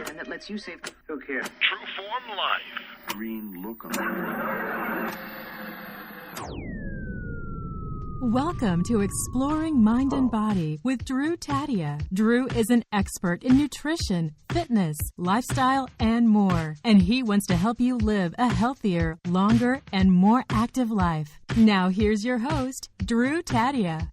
and that lets you save. Look here. True Form Life. Green look on it. Welcome to Exploring Mind and Body with Drew Tadia. Drew is an expert in nutrition, fitness, lifestyle, and more. And he wants to help you live a healthier, longer, and more active life. Now here's your host, Drew Tadia.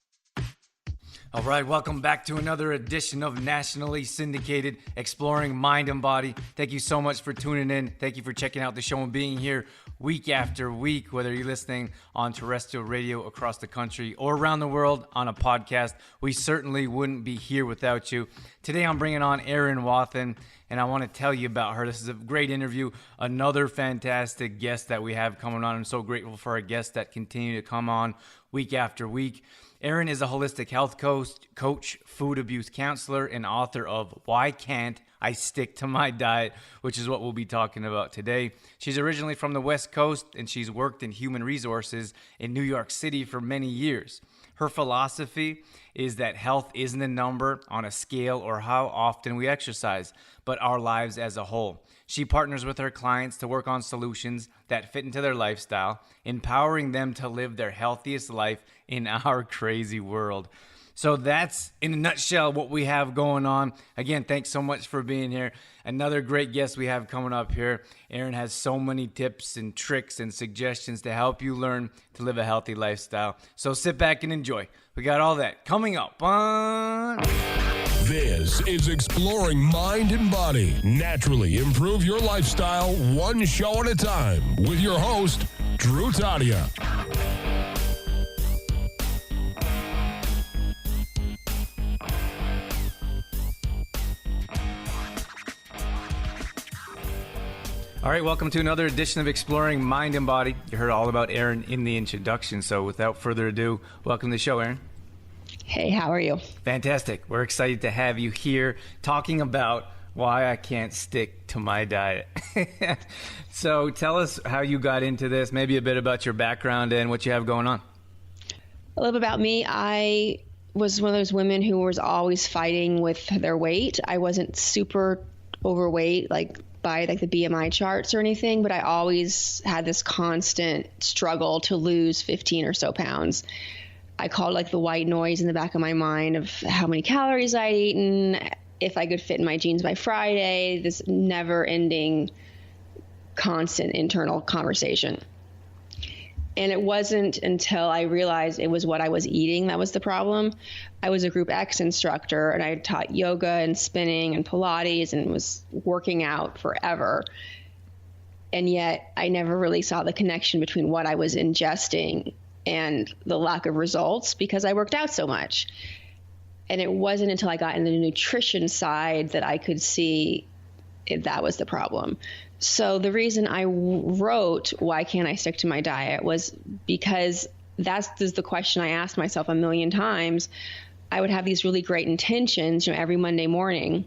All right, welcome back to another edition of nationally syndicated Exploring Mind and Body. Thank you so much for tuning in. Thank you for checking out the show and being here week after week, whether you're listening on terrestrial radio across the country or around the world on a podcast. We certainly wouldn't be here without you. Today I'm bringing on Erin Wathen, and I want to tell you about her. This is a great interview, another fantastic guest that we have coming on. I'm so grateful for our guests that continue to come on week after week. Erin is a holistic health coach, food abuse counselor, and author of Why Can't I Stick to My Diet, which is what we'll be talking about today. She's originally from the West Coast, and she's worked in human resources in New York City for many years. Her philosophy is that health isn't a number on a scale or how often we exercise, but our lives as a whole. She partners with her clients to work on solutions that fit into their lifestyle, empowering them to live their healthiest life in our crazy world. So that's, in a nutshell, what we have going on. Again, thanks so much for being here. Another great guest we have coming up here. Erin has so many tips and tricks and suggestions to help you learn to live a healthy lifestyle. So sit back and enjoy. We got all that coming up on... This is Exploring Mind and Body. Naturally improve your lifestyle one show at a time with your host, Drew Tadia. All right, welcome to another edition of Exploring Mind and Body. You heard all about Erin in the introduction, so without further ado, welcome to the show, Erin. Hey, how are you? Fantastic. We're excited to have you here talking about why I can't stick to my diet. So tell us how you got into this, maybe a bit about your background and what you have going on. A little bit about me. I was one of those women who was always fighting with their weight. I wasn't super overweight, by the BMI charts or anything, but I always had this constant struggle to lose 15 or so pounds. I called the white noise in the back of my mind of how many calories I'd eaten, if I could fit in my jeans by Friday, this never ending constant internal conversation. And it wasn't until I realized it was what I was eating that was the problem. I was a Group X instructor, and I taught yoga and spinning and Pilates and was working out forever. And yet I never really saw the connection between what I was ingesting and the lack of results because I worked out so much. And it wasn't until I got into the nutrition side that I could see if that was the problem. So the reason I wrote Why Can't I Stick to My Diet was because that's the question I asked myself a million times. I would have these really great intentions, every Monday morning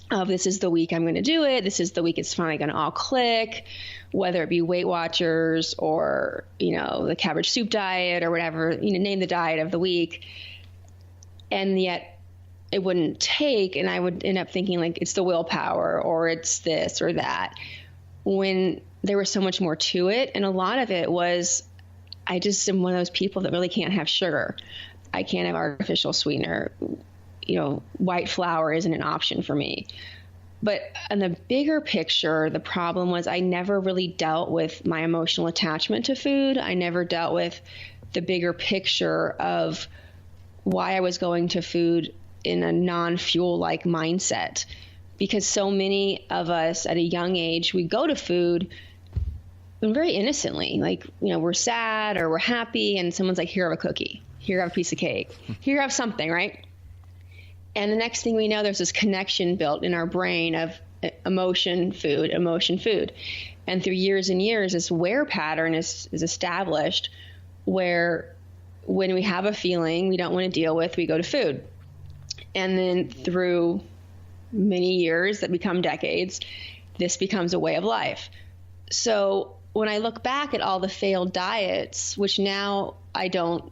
of this is the week I'm going to do it. This is the week it's finally going to all click, whether it be Weight Watchers or, the cabbage soup diet or whatever, name the diet of the week. And yet it wouldn't take, and I would end up thinking it's the willpower or it's this or that, when there was so much more to it. And a lot of it was, I just am one of those people that really can't have sugar. I can't have artificial sweetener. White flour isn't an option for me. But in the bigger picture, the problem was I never really dealt with my emotional attachment to food. I never dealt with the bigger picture of why I was going to food in a non-fuel-like mindset. Because so many of us at a young age, we go to food very innocently. We're sad or we're happy and someone's like, here, have a cookie. Here, have a piece of cake. Here, have something, right? And the next thing we know, there's this connection built in our brain of emotion, food, emotion, food. And through years and years, this wear pattern is established where when we have a feeling we don't want to deal with, we go to food. And then through many years that become decades, this becomes a way of life. So when I look back at all the failed diets, which now I don't,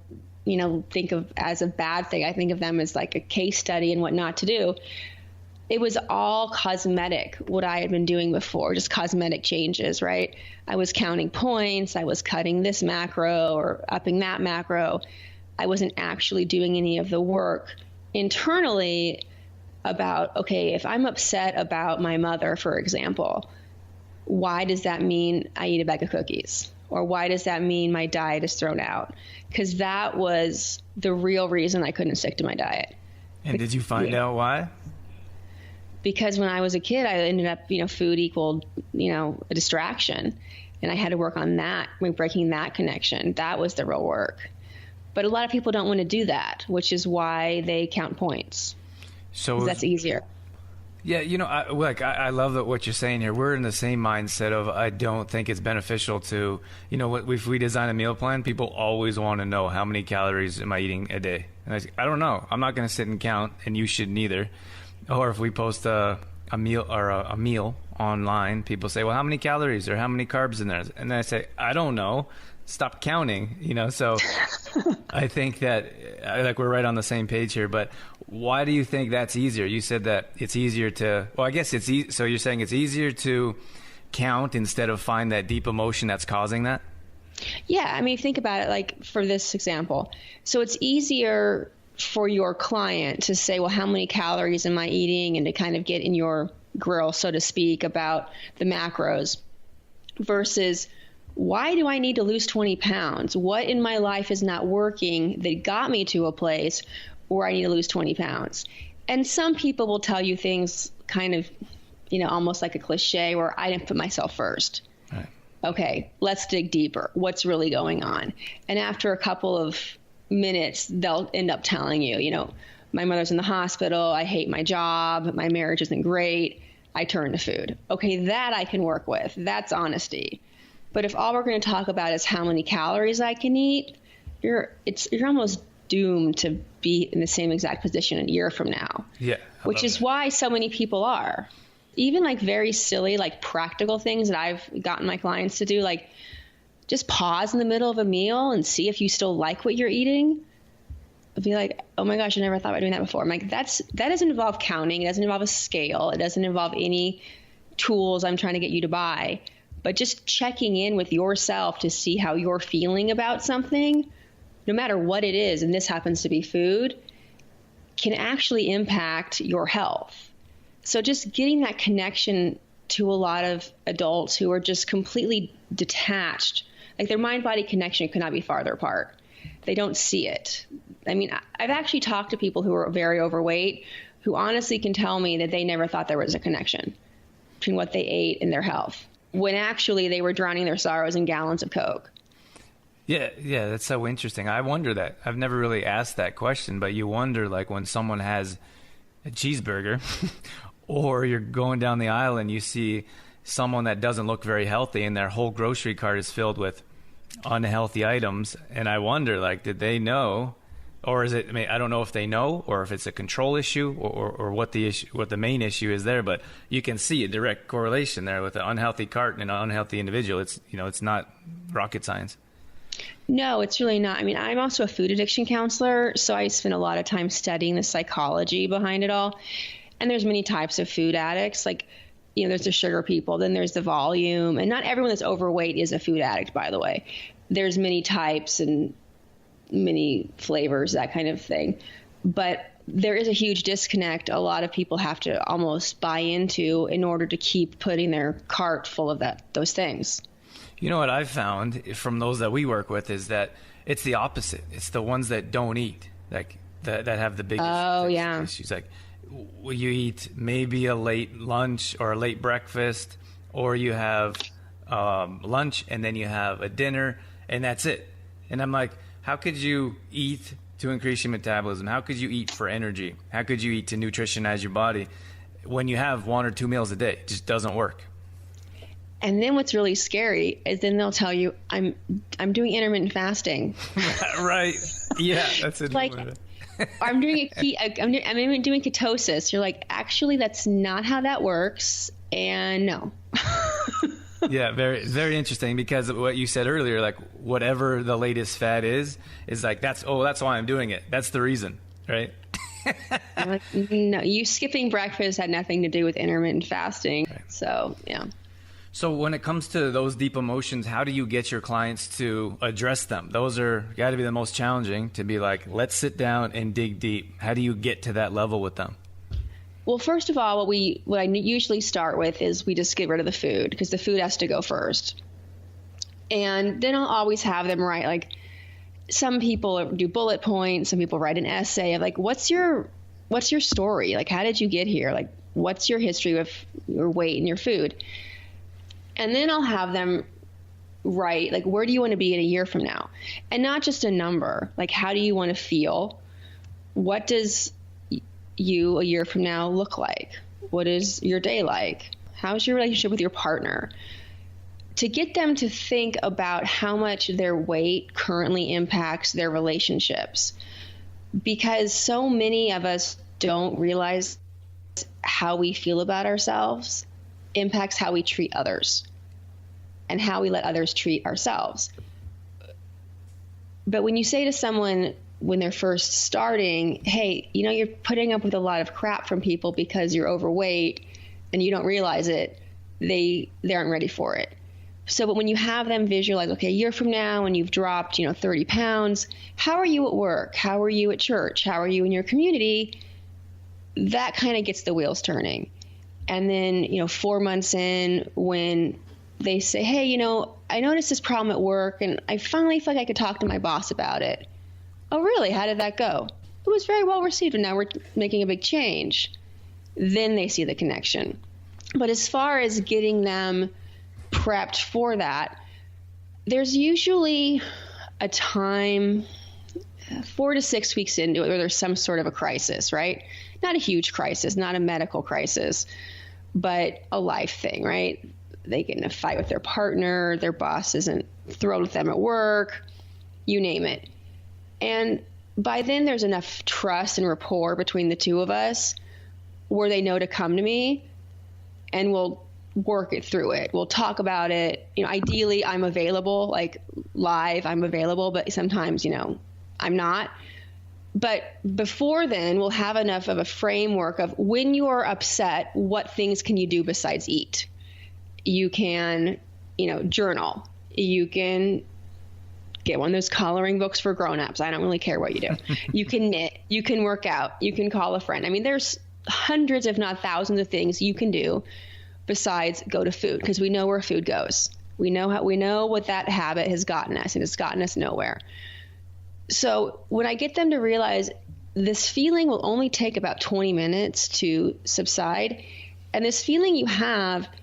think of as a bad thing, I think of them as a case study and what not to do. it was all cosmetic, what I had been doing before, just cosmetic changes, right? I was counting points, I was cutting this macro or upping that macro. I wasn't actually doing any of the work internally about, okay, if I'm upset about my mother, for example, why does that mean I eat a bag of cookies? Or why does that mean my diet is thrown out? Because that was the real reason I couldn't stick to my diet. And did you find out why? Because when I was a kid, I ended up, food equaled, a distraction. And I had to work on that, breaking that connection. That was the real work. But a lot of people don't want to do that, which is why they count points. So that's easier. Yeah, I love what you're saying here. We're in the same mindset of I don't think it's beneficial to, if we design a meal plan, people always want to know how many calories am I eating a day. And I don't know. I'm not going to sit and count, and you should neither. Or if we post a meal or a meal online, people say, well, how many calories or how many carbs in there? And then I say, I don't know. Stop counting, so I think that we're right on the same page here, but why do you think that's easier? You said that it's easier to, well, I guess so you're saying it's easier to count instead of find that deep emotion that's causing that? Yeah. Think about it like for this example. So it's easier for your client to say, well, how many calories am I eating? And to kind of get in your grill, so to speak, about the macros versus why do I need to lose 20 pounds? What in my life is not working that got me to a place where I need to lose 20 pounds? And some people will tell you things kind of, almost like a cliche where I didn't put myself first. Right. Okay, let's dig deeper. What's really going on? And after a couple of minutes, they'll end up telling you, my mother's in the hospital. I hate my job. My marriage isn't great. I turn to food. Okay, that I can work with. That's honesty. But if all we're going to talk about is how many calories I can eat, you're almost doomed to be in the same exact position a year from now. Yeah. Which is why so many people are. Even like very silly, like practical things that I've gotten my clients to do, like just pause in the middle of a meal and see if you still like what you're eating. I'd be like, oh my gosh, I never thought about doing that before. I'm like, that doesn't involve counting. It doesn't involve a scale. It doesn't involve any tools I'm trying to get you to buy. But just checking in with yourself to see how you're feeling about something, no matter what it is, and this happens to be food, can actually impact your health. So just getting that connection to a lot of adults who are just completely detached, like their mind-body connection could not be farther apart. They don't see it. I've actually talked to people who are very overweight who honestly can tell me that they never thought there was a connection between what they ate and their health, when actually they were drowning their sorrows in gallons of Coke. Yeah, that's so interesting. I wonder that. I've never really asked that question, but you wonder, like, when someone has a cheeseburger or you're going down the aisle and you see someone that doesn't look very healthy and their whole grocery cart is filled with unhealthy items, and I wonder, like, did they know, or is it, I don't know if they know or if it's a control issue or what the main issue is there, but you can see a direct correlation there with an unhealthy cart and an unhealthy individual. It's, it's not rocket science. No, it's really not. I'm also a food addiction counselor, so I spend a lot of time studying the psychology behind it all. And there's many types of food addicts. Like, there's the sugar people, then there's the volume, and not everyone that's overweight is a food addict, by the way. There's many types and many flavors, that kind of thing. But there is a huge disconnect a lot of people have to almost buy into in order to keep putting their cart full of those things. You know what I've found from those that we work with is that it's the opposite. It's the ones that don't eat, like that have the biggest issues. Like, you eat maybe a late lunch or a late breakfast, or you have lunch and then you have a dinner, and that's it. And I'm like, how could you eat to increase your metabolism? How could you eat for energy? How could you eat to nutritionize your body when you have 1 or 2 meals a day? It just doesn't work. And then what's really scary is then they'll tell you, I'm doing intermittent fasting. Right. Yeah, that's it. Like, I'm doing I'm doing ketosis. You're like, actually, that's not how that works. And no. Yeah, very, very interesting, because what you said earlier, like, whatever the latest fad is like, that's why I'm doing it. That's the reason, right? I'm like, no, you skipping breakfast had nothing to do with intermittent fasting. Right. So, yeah. So when it comes to those deep emotions, how do you get your clients to address them? Those are got to be the most challenging, to be like, let's sit down and dig deep. How do you get to that level with them? Well, first of all, what I usually start with is we just get rid of the food, because the food has to go first. And then I'll always have them write, like, some people do bullet points, some people write an essay of like, what's your story? Like, how did you get here? Like, what's your history with your weight and your food? And then I'll have them write, like, where do you want to be in a year from now? And not just a number, like, how do you want to feel? What does you a year from now look like? What is your day like? How's your relationship with your partner? To get them to think about how much their weight currently impacts their relationships. Because so many of us don't realize how we feel about ourselves impacts how we treat others and how we let others treat ourselves. But when you say to someone when they're first starting, hey, you're putting up with a lot of crap from people because you're overweight and you don't realize it, they aren't ready for it. So, but when you have them visualize, okay, a year from now when you've dropped, 30 pounds, how are you at work? How are you at church? How are you in your community? That kind of gets the wheels turning. And then, 4 months in, when they say, hey, I noticed this problem at work and I finally feel like I could talk to my boss about it. Oh, really? How did that go? It was very well received and now we're making a big change. Then they see the connection. But as far as getting them prepped for that, there's usually a time 4 to 6 weeks into it where there's some sort of a crisis, right? Not a huge crisis, not a medical crisis, but a life thing, right? They get in a fight with their partner, their boss isn't thrilled with them at work, you name it. And by then there's enough trust and rapport between the two of us where they know to come to me and we'll work it through it. We'll talk about it. Ideally I'm available, like live, I'm available, but sometimes, I'm not. But before then, we'll have enough of a framework of when you are upset, what things can you do besides eat? You can, journal. You can get one of those coloring books for grown-ups. I don't really care what you do. You can knit. You can work out. You can call a friend. I mean, there's hundreds, if not thousands of things you can do besides go to food, because we know where food goes. We know what that habit has gotten us, and it's gotten us nowhere. So when I get them to realize this feeling will only take about 20 minutes to subside, and this feeling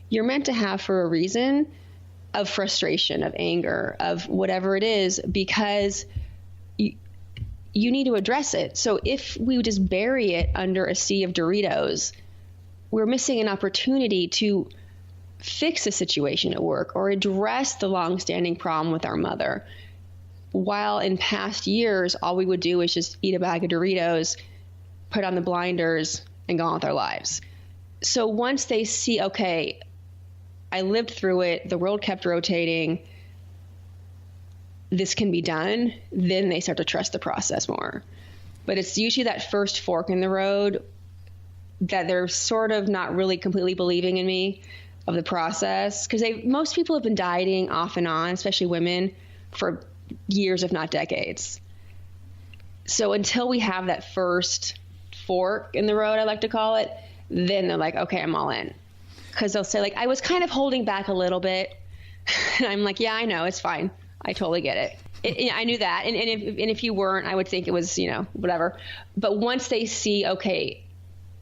you're meant to have for a reason, of frustration, of anger, of whatever it is, because you need to address it. So if we just bury it under a sea of Doritos, we're missing an opportunity to fix a situation at work or address the longstanding problem with our mother. While in past years, all we would do is just eat a bag of Doritos, put on the blinders, and go on with our lives. So once they see, okay, I lived through it, the world kept rotating, this can be done, then they start to trust the process more. But it's usually that first fork in the road that they're sort of not really completely believing in me of the process, because most people have been dieting off and on, especially women, for years, if not decades. So until we have that first fork in the road, I like to call it, then they're like, okay, I'm all in. Because they'll say, like, I was kind of holding back a little bit. And I'm like, yeah, I know, it's fine. I totally get it. I knew that. And if you weren't, I would think it was, whatever. But once they see, okay,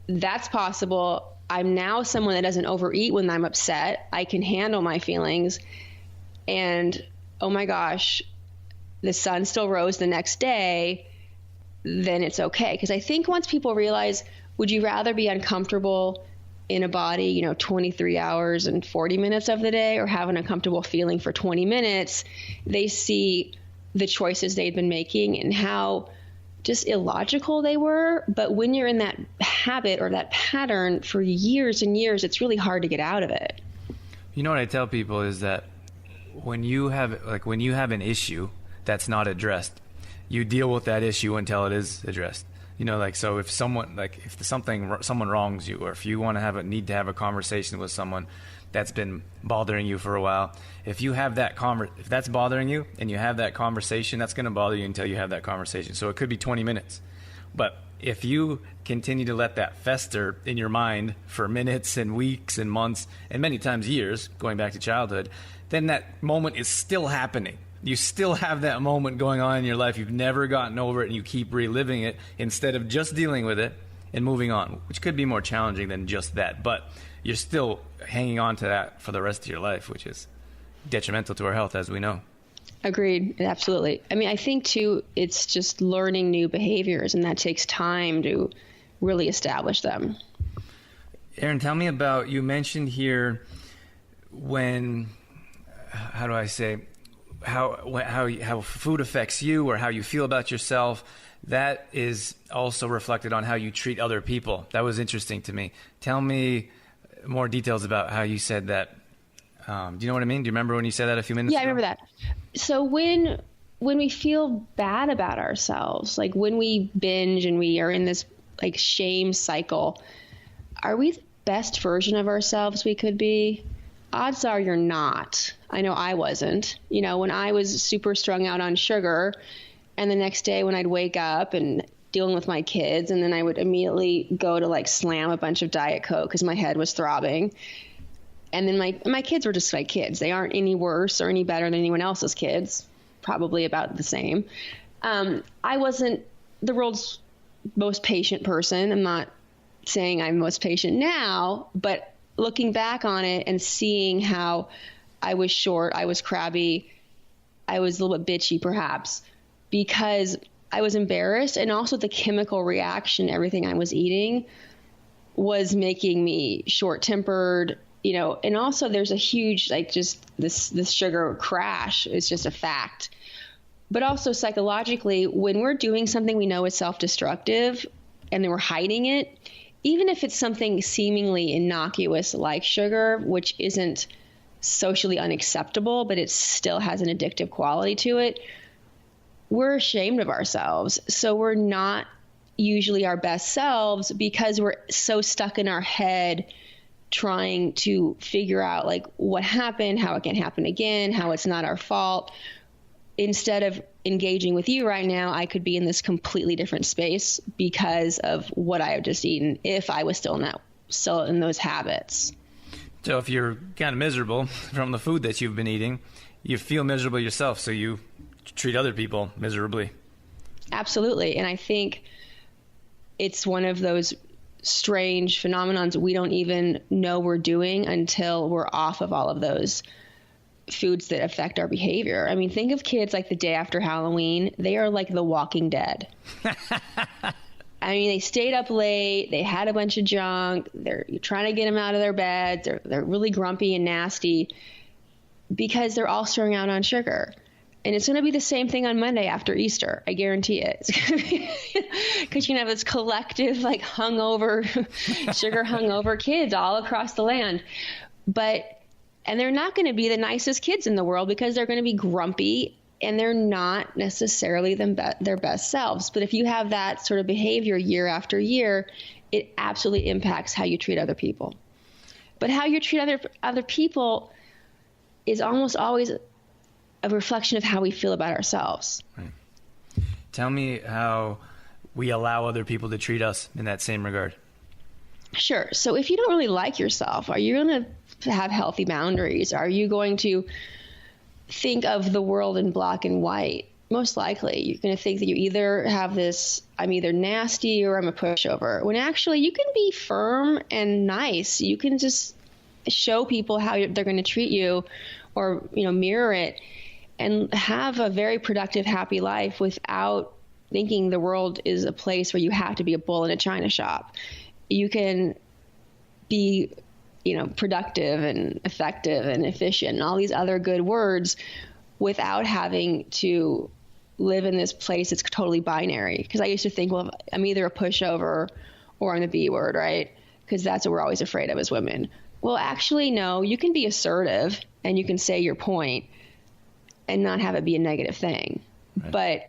that's possible. I'm now someone that doesn't overeat when I'm upset. I can handle my feelings. And, oh my gosh, the sun still rose the next day, then it's okay. Because I think once people realize, would you rather be uncomfortable in a body, 23 hours and 40 minutes of the day, or have an uncomfortable feeling for 20 minutes, they see the choices they've been making and how just illogical they were. But when you're in that habit or that pattern for years and years, it's really hard to get out of it. You know what I tell people is that when you have an issue that's not addressed, you deal with that issue until it is addressed. You know, like, so if someone, like, if someone wrongs you, or if you want to need to have a conversation with someone that's been bothering you for a while, if you have that if that's bothering you and you have that conversation, that's going to bother you until you have that conversation. So it could be 20 minutes. But if you continue to let that fester in your mind for minutes and weeks and months and many times years, going back to childhood, then that moment is still happening. You still have that moment going on in your life. You've never gotten over it, and you keep reliving it instead of just dealing with it and moving on, which could be more challenging than just that. But you're still hanging on to that for the rest of your life, which is detrimental to our health, as we know. Agreed. Absolutely. I mean, I think, too, it's just learning new behaviors, and that takes time to really establish them. Erin, tell me about, you mentioned here when, how do I say, how food affects you or how you feel about yourself. That is also reflected on how you treat other people. That was interesting to me. Tell me more details about how you said that. Do you know what I mean? Do you remember when you said that a few minutes ago? Yeah, I remember that. So when we feel bad about ourselves, like when we binge and we are in this like shame cycle, are we the best version of ourselves we could be? Odds are you're not. I know I wasn't. You know, when I was super strung out on sugar, and the next day when I'd wake up and dealing with my kids, and then I would immediately go to like slam a bunch of Diet Coke because my head was throbbing. And then my kids were just like kids. They aren't any worse or any better than anyone else's kids, probably about the same. I wasn't the world's most patient person. I'm not saying I'm most patient now, but looking back on it and seeing how I was short, I was crabby, I was a little bit bitchy perhaps, because I was embarrassed, and also the chemical reaction, everything I was eating was making me short-tempered, you know, and also there's a huge, like, just this sugar crash is just a fact. But also psychologically, when we're doing something we know is self-destructive and then we're hiding it, even if it's something seemingly innocuous like sugar, which isn't socially unacceptable, but it still has an addictive quality to it, we're ashamed of ourselves. So we're not usually our best selves because we're so stuck in our head trying to figure out like what happened, how it can happen again, how it's not our fault. Instead of engaging with you right now, I could be in this completely different space because of what I have just eaten if I was still in those habits. So if you're kind of miserable from the food that you've been eating, you feel miserable yourself, so you treat other people miserably. Absolutely. And I think it's one of those strange phenomenons we don't even know we're doing until we're off of all of those foods that affect our behavior. I mean, think of kids like the day after Halloween. They are like the Walking Dead. I mean, they stayed up late. They had a bunch of junk. You're trying to get them out of their beds. They're really grumpy and nasty because they're all strung out on sugar. And it's going to be the same thing on Monday after Easter. I guarantee it. Because you have this collective, like, hungover, sugar hungover kids all across the land. And they're not going to be the nicest kids in the world because they're going to be grumpy and they're not necessarily their best selves. But if you have that sort of behavior year after year, it absolutely impacts how you treat other people. But how you treat other people is almost always a reflection of how we feel about ourselves. Right. Tell me how we allow other people to treat us in that same regard. Sure. So if you don't really like yourself, are you going to have healthy boundaries? Are you going to think of the world in black and white? Most likely, you're going to think that you either have this, I'm either nasty or I'm a pushover, when actually you can be firm and nice. You can just show people how they're going to treat you, or, you know, mirror it, and have a very productive, happy life without thinking the world is a place where you have to be a bull in a china shop. You can be, you know, productive and effective and efficient and all these other good words without having to live in this place that's totally binary. Because I used to think, well, I'm either a pushover or I'm the B word, right? Because that's what we're always afraid of as women. Well, actually, no, you can be assertive and you can say your point and not have it be a negative thing. Right. But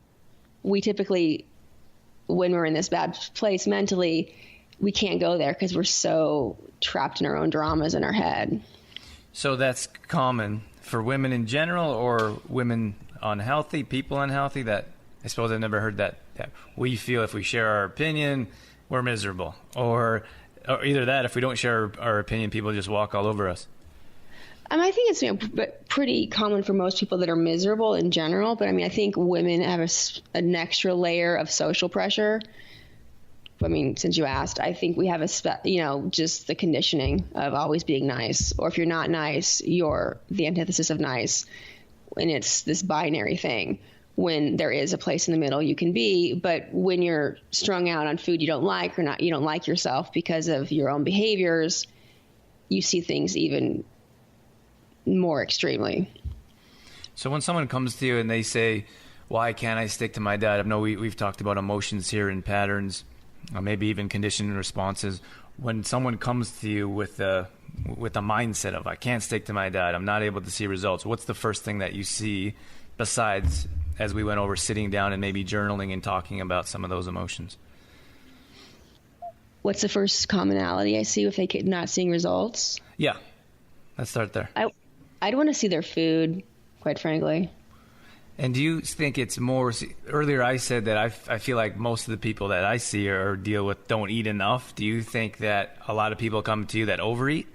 we typically when we're in this bad place mentally, we can't go there because we're so trapped in our own dramas in our head. So that's common for women in general, or women unhealthy, people unhealthy? That I suppose I've never heard that we feel if we share our opinion, we're miserable, or either that, if we don't share our opinion, people just walk all over us. I think it's pretty common for most people that are miserable in general, but I mean, I think women have an extra layer of social pressure. I mean, since you asked, I think we have just the conditioning of always being nice, or if you're not nice, you're the antithesis of nice, and it's this binary thing. When there is a place in the middle you can be, but when you're strung out on food you don't like, or not, you don't like yourself because of your own behaviors, you see things even more extremely. So when someone comes to you and they say, why can't I stick to my diet? I know we've talked about emotions here and patterns, maybe even conditioning responses. When someone comes to you with a mindset of, I can't stick to my diet, I'm not able to see results, what's the first thing that you see besides, as we went over, sitting down and maybe journaling and talking about some of those emotions? What's the first commonality I see if they not seeing results? Yeah, let's start there. I'd want to see their food, quite frankly. And do you think it's more, earlier I said that I feel like most of the people that I see or deal with don't eat enough. Do you think that a lot of people come to you that overeat?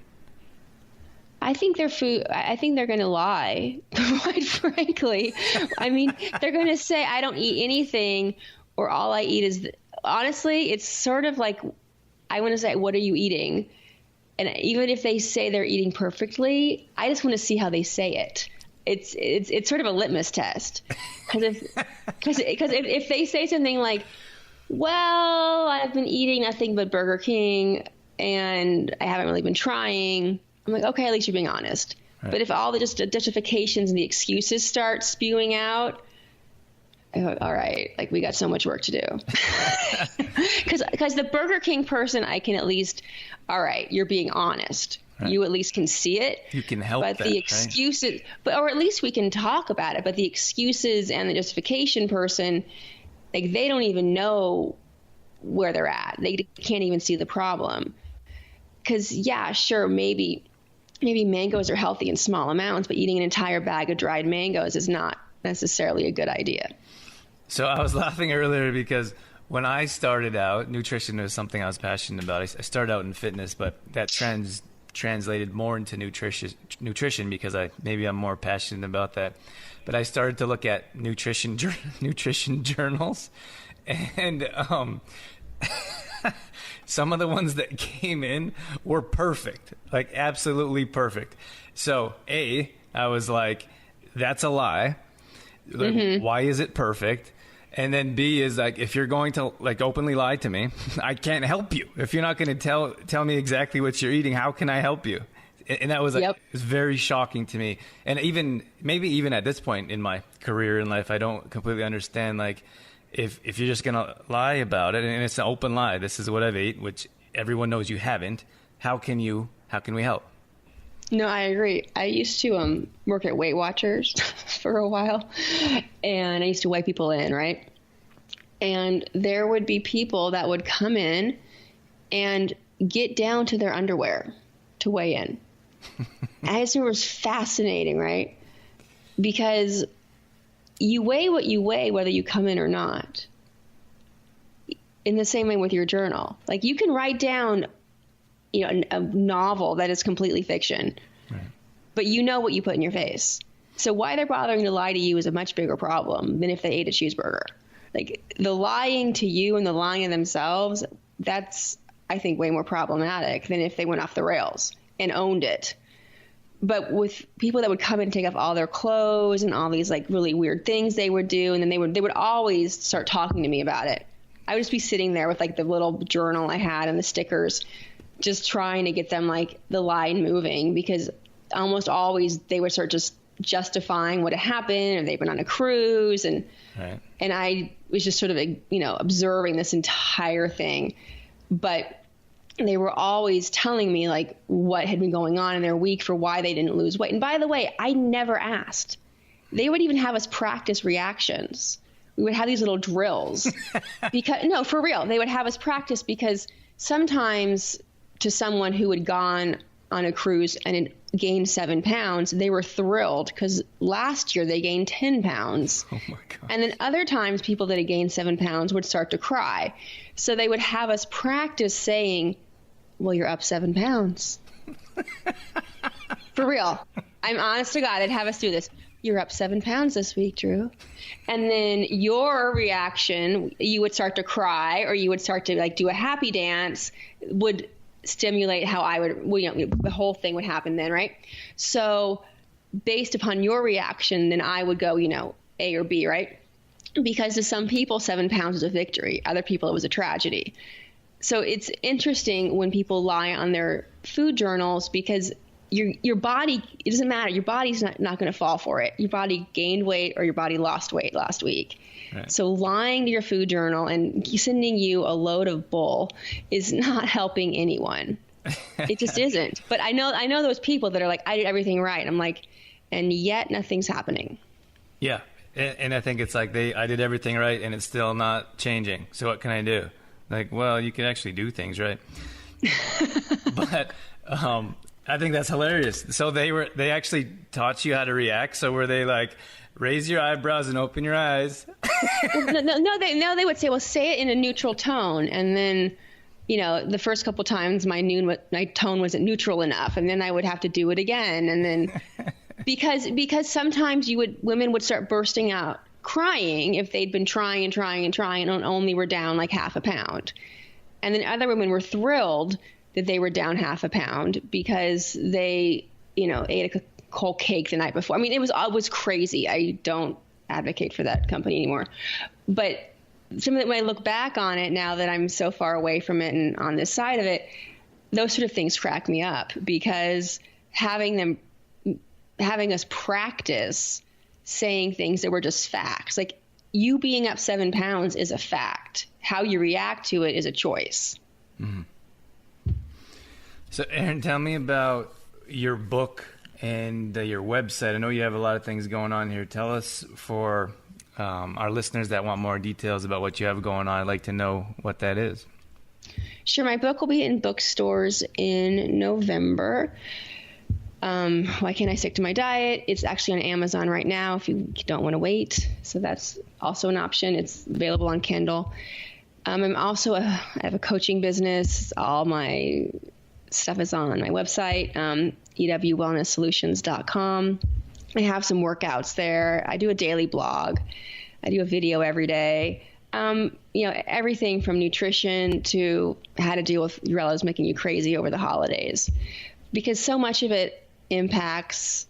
I think their food, I think they're going to lie, quite frankly. I mean, they're going to say, I don't eat anything, or all I eat is, honestly, it's sort of like, I want to say, what are you eating? And even if they say they're eating perfectly, I just want to see how they say it. It's sort of a litmus test. Because if they say something like, well, I've been eating nothing but Burger King and I haven't really been trying, I'm like, okay, at least you're being honest. Right. But if all the justifications and the excuses start spewing out, I go, all right, like we got so much work to do. Because the Burger King person, I can at least, all right, you're being honest. Right. You at least can see it. You can help. But the excuses, right? Or at least we can talk about it. But the excuses and the justification person, like they don't even know where they're at. They can't even see the problem. Because yeah, sure, maybe mangoes are healthy in small amounts, but eating an entire bag of dried mangoes is not necessarily a good idea. So I was laughing earlier because when I started out, nutrition was something I was passionate about. I started out in fitness, but that translated more into nutrition because I'm more passionate about that. But I started to look at nutrition journals, and some of the ones that came in were perfect, like absolutely perfect. So I was like, that's a lie. Like, mm-hmm. Why is it perfect? And then B is like, if you're going to like openly lie to me, I can't help you. If you're not going to tell me exactly what you're eating, how can I help you? And that was like, It was very shocking to me. And maybe even at this point in my career in life, I don't completely understand, like, if you're just going to lie about it, and it's an open lie, this is what I've ate, which everyone knows you haven't, how can we help? No, I agree. I used to work at Weight Watchers for a while, and I used to weigh people in, right? And there would be people that would come in and get down to their underwear to weigh in. I just remember it was fascinating, right? Because you weigh what you weigh, whether you come in or not. In the same way with your journal. Like you can write down a novel that is completely fiction, right, but you know what you put in your face. So why they're bothering to lie to you is a much bigger problem than if they ate a cheeseburger. Like the lying to you and the lying to themselves, that's, I think, way more problematic than if they went off the rails and owned it. But with people that would come and take off all their clothes and all these like really weird things they would do, and then they would always start talking to me about it. I would just be sitting there with like the little journal I had and the stickers, just trying to get them like the line moving, because almost always they would start just justifying what had happened, or they've been on a cruise, and right. And I was just sort of observing this entire thing, but they were always telling me like what had been going on in their week for why they didn't lose weight. And by the way, I never asked. They would even have us practice reactions we would have these little drills because no, for real, they would have us practice because sometimes to someone who had gone on a cruise and had gained 7 pounds, they were thrilled because last year they gained 10 pounds. Oh my God. And then other times people that had gained 7 pounds would start to cry. So they would have us practice saying, well, you're up 7 pounds. For real. I'm honest to God, they'd have us do this. You're up 7 pounds this week, Drew. And then your reaction, you would start to cry or you would start to like do a happy dance, would stimulate how I would, well, you know, the whole thing would happen then, right? So based upon your reaction, then I would go, you know, A or B, right? Because to some people, 7 pounds is a victory. Other people, it was a tragedy. So it's interesting when people lie on their food journals because your body, it doesn't matter. Your body's not going to fall for it. Your body gained weight or your body lost weight last week. Right. So lying to your food journal and sending you a load of bull is not helping anyone. It just isn't. But I know those people that are like, I did everything right. I'm like, and yet nothing's happening. Yeah. And I think it's like I did everything right and it's still not changing. So what can I do? Like, well, you can actually do things right. But I think that's hilarious. So they actually taught you how to react. So were they like, raise your eyebrows and open your eyes? No, they would say, well, say it in a neutral tone. And then, you know, the first couple times my tone wasn't neutral enough. And then I would have to do it again. And then because sometimes women would start bursting out crying if they'd been trying and only were down like half a pound. And then other women were thrilled that they were down half a pound because they, you know, ate a whole cake the night before. I mean, it was crazy. I don't advocate for that company anymore. But when I look back on it now that I'm so far away from it and on this side of it, those sort of things crack me up because having us practice saying things that were just facts. Like you being up 7 pounds is a fact. How you react to it is a choice. Mm-hmm. So Erin, tell me about your book and your website. I know you have a lot of things going on here. Tell us for our listeners that want more details about what you have going on. I'd like to know what that is. Sure. My book will be in bookstores in November. Why can't I stick to my diet? It's actually on Amazon right now if you don't want to wait. So that's also an option. It's available on Kindle. I have a coaching business. All my stuff is on my website, ewwellnesssolutions.com. I have some workouts there. I do a daily blog. I do a video every day. You know, everything from nutrition to how to deal with relatives making you crazy over the holidays, because so much of it impacts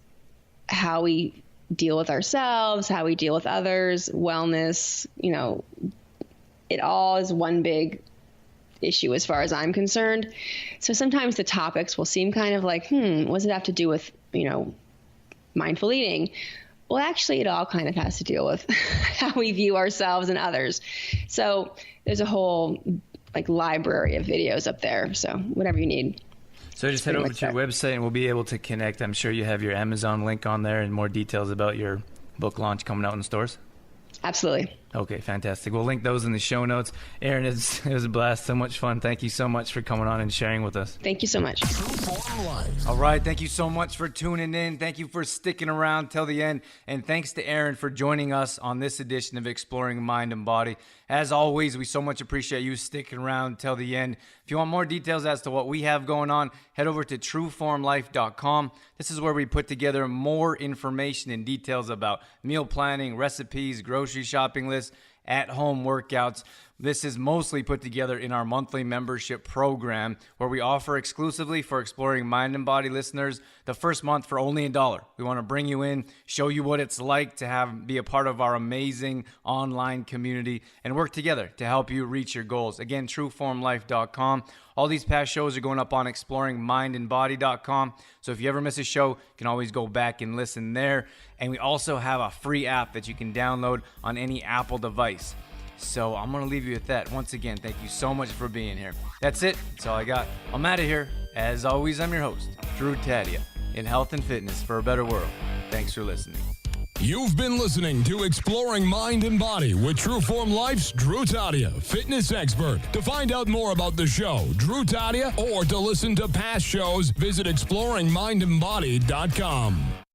how we deal with ourselves, how we deal with others, wellness, you know, it all is one big issue as far as I'm concerned. So sometimes the topics will seem kind of like, what does it have to do with, you know, mindful eating? Well, actually, it all kind of has to deal with how we view ourselves and others. So there's a whole like library of videos up there. So whatever you need. So just head over to your website and we'll be able to connect. I'm sure you have your Amazon link on there and more details about your book launch coming out in stores. Absolutely. Okay, fantastic. We'll link those in the show notes. Erin, it was a blast. So much fun. Thank you so much for coming on and sharing with us. Thank you so much. All right. Thank you so much for tuning in. Thank you for sticking around till the end. And thanks to Erin for joining us on this edition of Exploring Mind and Body. As always, we so much appreciate you sticking around till the end. If you want more details as to what we have going on, head over to trueformlife.com. This is where we put together more information and details about meal planning, recipes, grocery shopping lists, at-home workouts. This is mostly put together in our monthly membership program where we offer exclusively for Exploring Mind and Body listeners the first month for only $1. We want to bring you in, show you what it's like to be a part of our amazing online community and work together to help you reach your goals. Again, trueformlife.com. All these past shows are going up on exploringmindandbody.com. So if you ever miss a show, you can always go back and listen there. And we also have a free app that you can download on any Apple device. So I'm going to leave you with that. Once again, thank you so much for being here. That's it. That's all I got. I'm out of here. As always, I'm your host, Drew Tadia, in health and fitness for a better world. Thanks for listening. You've been listening to Exploring Mind and Body with Trueform Life's Drew Tadia, fitness expert. To find out more about the show, Drew Tadia, or to listen to past shows, visit exploringmindandbody.com.